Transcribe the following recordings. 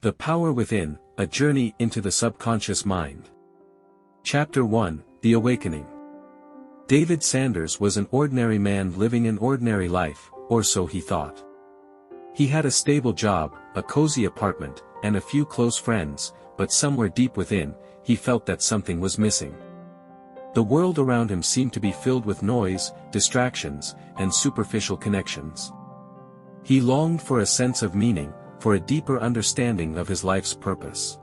The Power Within, A Journey into the Subconscious Mind. Chapter 1, The Awakening. David Sanders was an ordinary man living an ordinary life, or so he thought. He had a stable job, a cozy apartment, and a few close friends, but somewhere deep within, he felt that something was missing. The world around him seemed to be filled with noise, distractions, and superficial connections. He longed for a sense of meaning, for a deeper understanding of his life's purpose.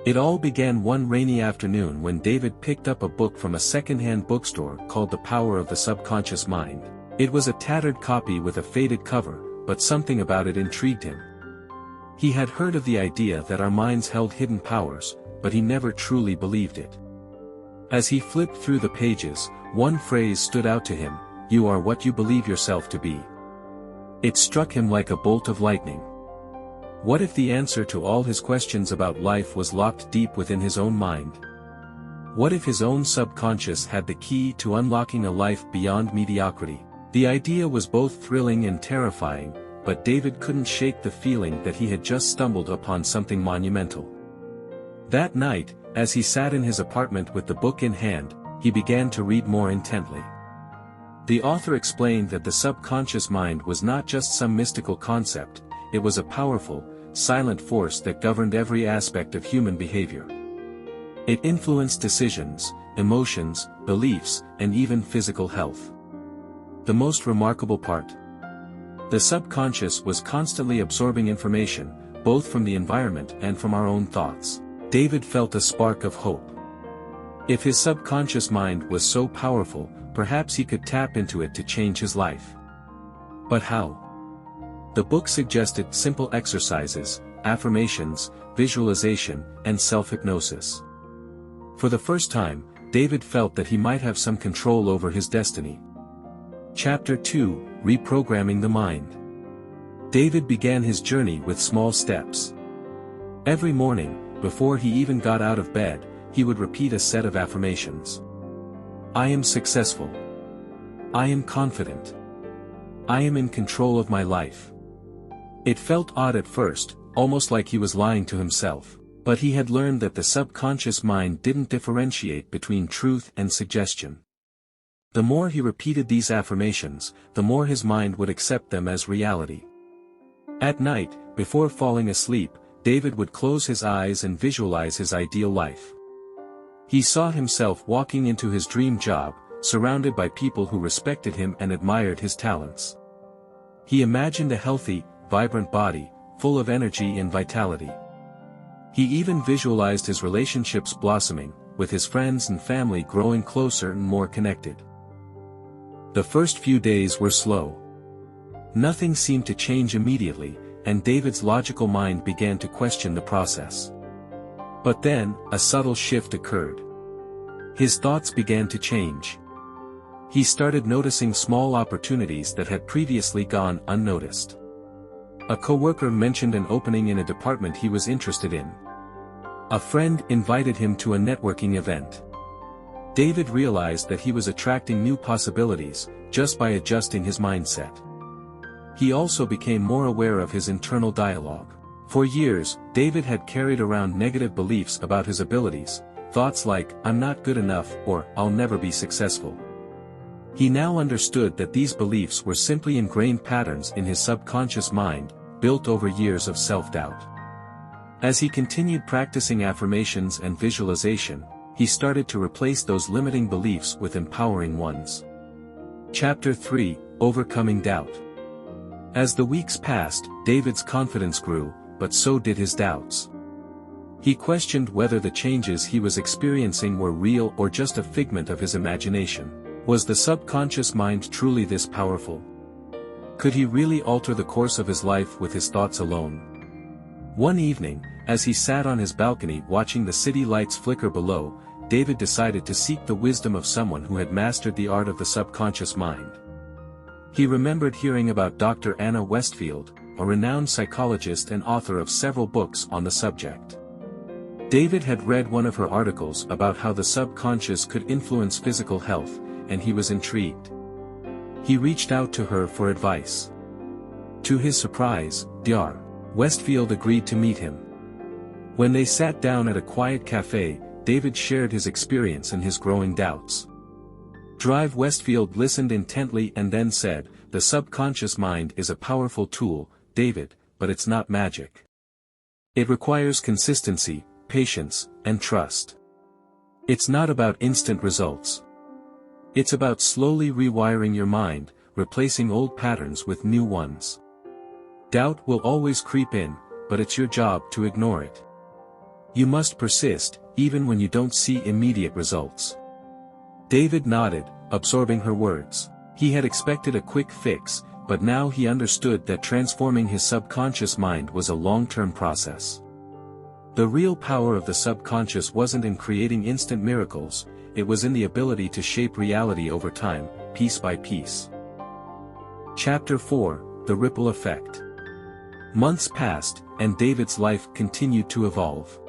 It all began one rainy afternoon when David picked up a book from a second-hand bookstore called The Power of the Subconscious Mind. It was a tattered copy with a faded cover, but something about it intrigued him. He had heard of the idea that our minds held hidden powers, but he never truly believed it. As he flipped through the pages, one phrase stood out to him: "You are what you believe yourself to be." It struck him like a bolt of lightning. What if the answer to all his questions about life was locked deep within his own mind? What if his own subconscious had the key to unlocking a life beyond mediocrity? The idea was both thrilling and terrifying, but David couldn't shake the feeling that he had just stumbled upon something monumental. That night, as he sat in his apartment with the book in hand, he began to read more intently. The author explained that the subconscious mind was not just some mystical concept, it was a powerful, silent force that governed every aspect of human behavior. It influenced decisions, emotions, beliefs, and even physical health. The most remarkable part: the subconscious was constantly absorbing information, both from the environment and from our own thoughts. David felt a spark of hope. If his subconscious mind was so powerful, perhaps he could tap into it to change his life. But how? The book suggested simple exercises, affirmations, visualization, and self-hypnosis. For the first time, David felt that he might have some control over his destiny. Chapter 2, Reprogramming the Mind. David began his journey with small steps. Every morning, before he even got out of bed, he would repeat a set of affirmations. I am successful. I am confident. I am in control of my life. It felt odd at first, almost like he was lying to himself, but he had learned that the subconscious mind didn't differentiate between truth and suggestion. The more he repeated these affirmations, the more his mind would accept them as reality. At night, before falling asleep, David would close his eyes and visualize his ideal life. He saw himself walking into his dream job, surrounded by people who respected him and admired his talents. He imagined a healthy, vibrant body, full of energy and vitality. He even visualized his relationships blossoming, with his friends and family growing closer and more connected. The first few days were slow. Nothing seemed to change immediately, and David's logical mind began to question the process. But then, a subtle shift occurred. His thoughts began to change. He started noticing small opportunities that had previously gone unnoticed. A coworker mentioned an opening in a department he was interested in. A friend invited him to a networking event. David realized that he was attracting new possibilities, just by adjusting his mindset. He also became more aware of his internal dialogue. For years, David had carried around negative beliefs about his abilities, thoughts like, "I'm not good enough," or "I'll never be successful." He now understood that these beliefs were simply ingrained patterns in his subconscious mind, built over years of self-doubt. As he continued practicing affirmations and visualization, he started to replace those limiting beliefs with empowering ones. Chapter 3, Overcoming Doubt. As the weeks passed, David's confidence grew, but so did his doubts. He questioned whether the changes he was experiencing were real or just a figment of his imagination. Was the subconscious mind truly this powerful? Could he really alter the course of his life with his thoughts alone? One evening, as he sat on his balcony watching the city lights flicker below, David decided to seek the wisdom of someone who had mastered the art of the subconscious mind. He remembered hearing about Dr. Anna Westfield, a renowned psychologist and author of several books on the subject. David had read one of her articles about how the subconscious could influence physical health, and he was intrigued. He reached out to her for advice. To his surprise, Dr. Westfield agreed to meet him. When they sat down at a quiet cafe, David shared his experience and his growing doubts. Westfield listened intently and then said, "The subconscious mind is a powerful tool, David, but it's not magic. It requires consistency, patience, and trust. It's not about instant results. It's about slowly rewiring your mind, replacing old patterns with new ones. Doubt will always creep in, but it's your job to ignore it. You must persist, even when you don't see immediate results." David nodded, absorbing her words. He had expected a quick fix, but now he understood that transforming his subconscious mind was a long-term process. The real power of the subconscious wasn't in creating instant miracles, it was in the ability to shape reality over time, piece by piece. Chapter 4: The Ripple Effect. Months passed, and David's life continued to evolve.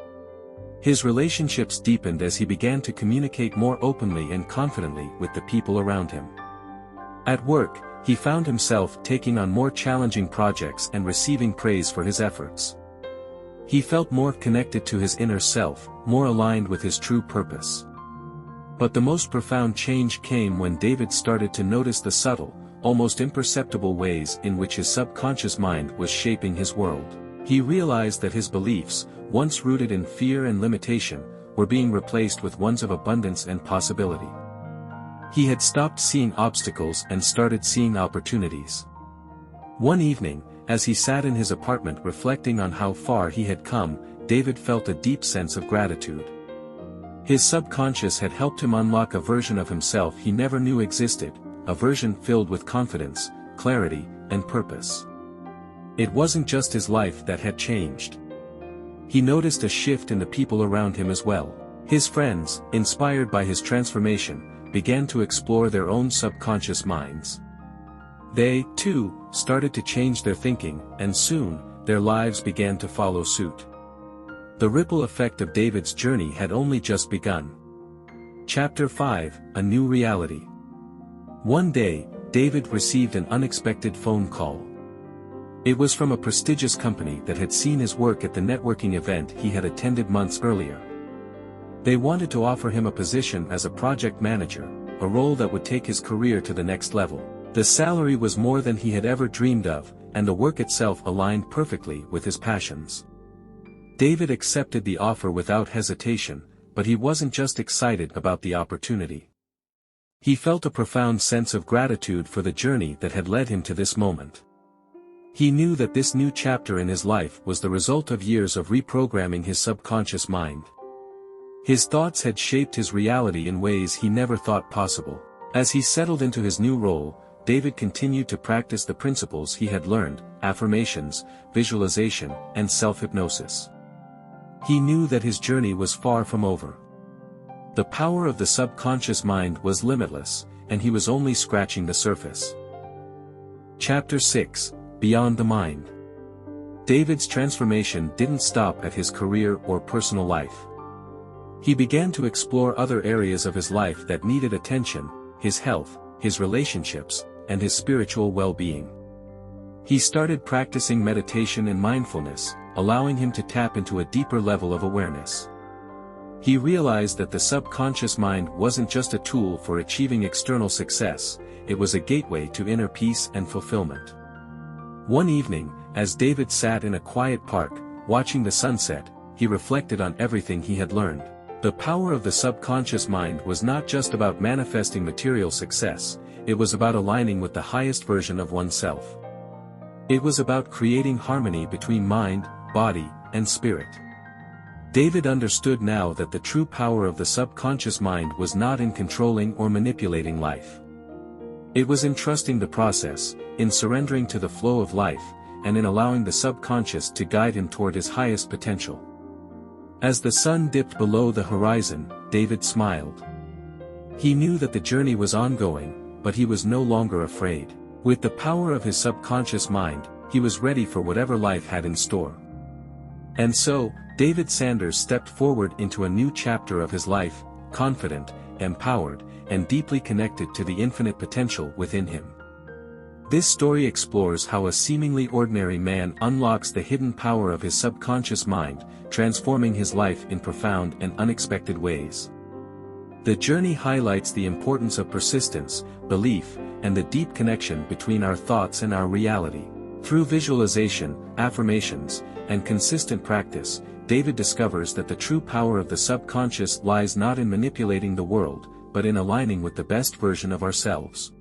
His relationships deepened as he began to communicate more openly and confidently with the people around him. At work, he found himself taking on more challenging projects and receiving praise for his efforts. He felt more connected to his inner self, more aligned with his true purpose. But the most profound change came when David started to notice the subtle, almost imperceptible ways in which his subconscious mind was shaping his world. He realized that his beliefs, once rooted in fear and limitation, were being replaced with ones of abundance and possibility. He had stopped seeing obstacles and started seeing opportunities. One evening, as he sat in his apartment reflecting on how far he had come, David felt a deep sense of gratitude. His subconscious had helped him unlock a version of himself he never knew existed, a version filled with confidence, clarity, and purpose. It wasn't just his life that had changed. He noticed a shift in the people around him as well. His friends, inspired by his transformation, began to explore their own subconscious minds. They, too, started to change their thinking, and soon, their lives began to follow suit. The ripple effect of David's journey had only just begun. Chapter 5: A New Reality. One day, David received an unexpected phone call. It was from a prestigious company that had seen his work at the networking event he had attended months earlier. They wanted to offer him a position as a project manager, a role that would take his career to the next level. The salary was more than he had ever dreamed of, and the work itself aligned perfectly with his passions. David accepted the offer without hesitation, but he wasn't just excited about the opportunity. He felt a profound sense of gratitude for the journey that had led him to this moment. He knew that this new chapter in his life was the result of years of reprogramming his subconscious mind. His thoughts had shaped his reality in ways he never thought possible. As he settled into his new role, David continued to practice the principles he had learned: affirmations, visualization, and self-hypnosis. He knew that his journey was far from over. The power of the subconscious mind was limitless, and he was only scratching the surface. Chapter 6: Beyond the Mind. David's transformation didn't stop at his career or personal life. He began to explore other areas of his life that needed attention: his health, his relationships, and his spiritual well-being. He started practicing meditation and mindfulness, allowing him to tap into a deeper level of awareness. He realized that the subconscious mind wasn't just a tool for achieving external success, it was a gateway to inner peace and fulfillment. One evening, as David sat in a quiet park, watching the sunset, he reflected on everything he had learned. The power of the subconscious mind was not just about manifesting material success, it was about aligning with the highest version of oneself. It was about creating harmony between mind, body, and spirit. David understood now that the true power of the subconscious mind was not in controlling or manipulating life. It was in trusting the process, in surrendering to the flow of life, and in allowing the subconscious to guide him toward his highest potential. As the sun dipped below the horizon, David smiled. He knew that the journey was ongoing, but he was no longer afraid. With the power of his subconscious mind, he was ready for whatever life had in store. And so, David Sanders stepped forward into a new chapter of his life, confident, empowered, and deeply connected to the infinite potential within him. This story explores how a seemingly ordinary man unlocks the hidden power of his subconscious mind, transforming his life in profound and unexpected ways. The journey highlights the importance of persistence, belief, and the deep connection between our thoughts and our reality. Through visualization, affirmations, and consistent practice, David discovers that the true power of the subconscious lies not in manipulating the world, but in aligning with the best version of ourselves.